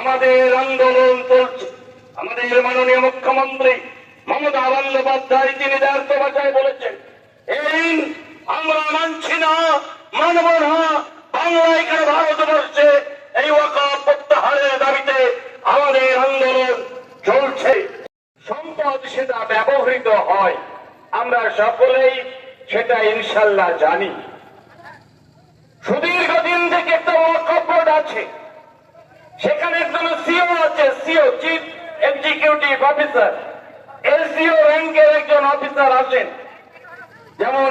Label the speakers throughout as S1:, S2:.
S1: আমাদের আন্দোলন চলছে। আমাদের মাননীয় মুখ্যমন্ত্রী মমতা বন্দ্যোপাধ্যায় তিনি ব্যর্থ ভাষায় বলেছেন, এই আমরা মানছি না, মানব না, বাংলায় কেন ভারতবর্ষে এই ওয়াকফ প্রত্যাহারের দাবিতে আমাদের আন্দোলন চলছে। সম্পদ সেটা ব্যবহৃত হয়, আমরা সকলেই সেটা ইনশাল্লাহ জানি। সুদীর্ঘদিন থেকে একটা ওয়াকফ বোর্ড আছে, সেখানে একজন সিও আছে, CO chief executive officer, SDO র্যাঙ্কের একজন অফিসার আছেন। যেমন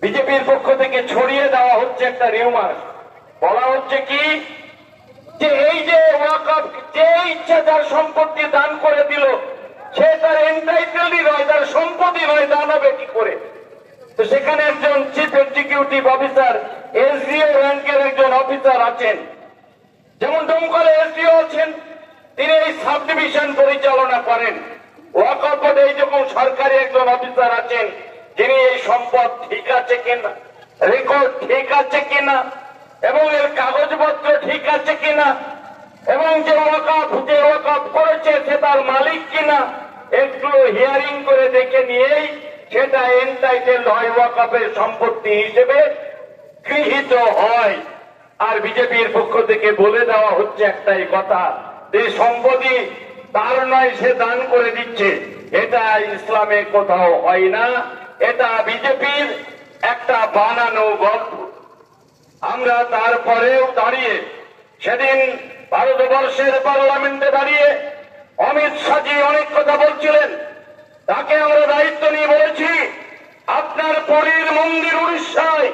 S1: বিজেপির পক্ষ থেকে ছড়িয়ে দেওয়া হচ্ছে একটা রিউমার, বলা হচ্ছে কি যে এই যে ওয়াকফ যে ইচ্ছা যার সম্পত্তি দান করে দিল সে তার এন্টাইটেলই নয়, তার সম্পত্তি নয়, দান হবে কি করে? তো সেখানে একজন চিফ এক্সিকিউটিভ অফিসার এসডিও র্যাঙ্কের একজন অফিসার আছেন। যেমন ডোমকলে এসডিও আছেন, তিনি এই সাব ডিভিশন পরিচালনা করেন। ওয়াকফ বোর্ডে যখন সরকারি একজন অফিসার আছেন, যিনি এই সম্পদ ঠিক আছে কিনা, রেকর্ড ঠিক আছে কিনা, এবং এর কাগজপত্র ঠিক আছে কিনা, এবং যে ওয়াকফ করেছে সে তার মালিক কিনা, একটু হিয়ারিং করে দেখে নিয়েই সেটা এন্টাইটেল হয়, ওয়াকফের সম্পত্তি হিসেবে গৃহীত হয়। আর বিজেপির পক্ষ থেকে বলে দেওয়া হচ্ছে একটাই কথা, যে সম্পত্তি তার নয়, সে দান করে দিচ্ছে। এটা ইসলামে কোথাও হয় না, এটা বিজেপির একটা বানানো গল্প। আমরা তারপরেও দাঁড়িয়ে সেদিন ভারতবর্ষের পার্লামেন্টে দাঁড়িয়ে অমিত শাহজি অনেক কথা বলছিলেন, তাকে আমরা দায়িত্ব নিয়ে বলেছি, আপনার পুরীর মন্দির উড়িষ্যায়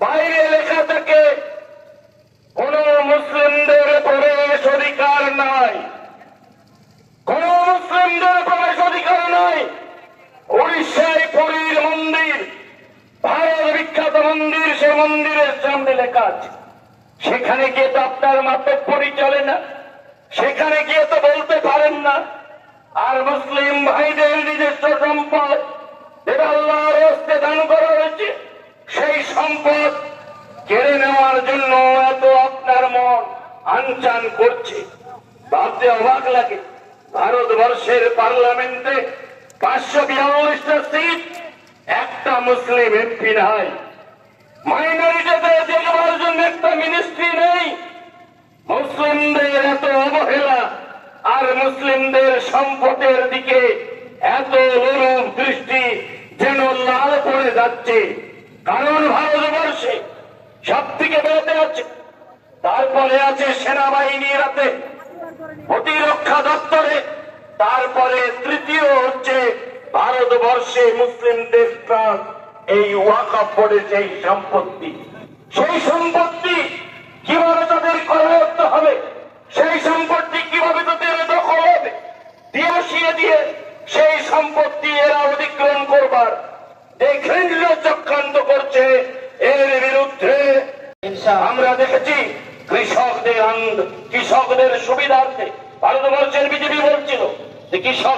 S1: বাইরে লেখা থাকে কোন মুসলিমদের প্রবেশ অধিকার নাই, কোন মুসলিমদের প্রবেশ অধিকার নাই। উড়িষ্যায় পুরীর মন্দির, ভারত বিখ্যাত মন্দির, সে মন্দিরের সামনে লেখা আছে। সেখানে গিয়ে তো আপনার মাতব্বরি চলে না, সেখানে গিয়ে তো বলতে পারেন না। আর মুসলিম ভাইদের নিজস্ব সম্পদ যেটা আল্লাহর হস্তে দান করা হয়েছে, সেই সম্পদ কেড়ে নেওয়ার জন্য এত আপনার মন আনচান করছে, ভাবতে অবাক লাগে। ভারতবর্ষের পার্লামেন্টে 542টা সিট, একটা মুসলিম এমপি নাই। মাইনরিটিতে দেখবার জন্য একটা মিনিস্ট্রি নেই। মুসলিমদের এত অবহেলা আর মুসলিমদের সম্পদের দিকে এত লোলুপ দৃষ্টি যেন লাল পড়ে যাচ্ছে। কারণ ভারতবর্ষে সব থেকে বেড়াতে আছে, তারপরে আছে সেনাবাহিনীর হাতে, প্রতিরক্ষা দপ্তরে, তারপরে তৃতীয় হচ্ছে ভারতবর্ষে মুসলিমদের এই ওয়াকফ বোর্ডের সেই সম্পত্তি। সেই সম্পত্তি কিভাবে তাদের করায়ত্ত হবে, সেই সম্পত্তি কিভাবে তাদের দখল হবে, দিবসিয়ে দিয়ে সেই সম্পত্তি এরা অধিগ্রহণ করবার যে ঘৃণ্য চক্রান্ত করছে, এর বিরুদ্ধে আমরা দেখেছি কৃষকদের সুবিধার্থে ভারতবর্ষের বিজেপি বলছিল যে কৃষক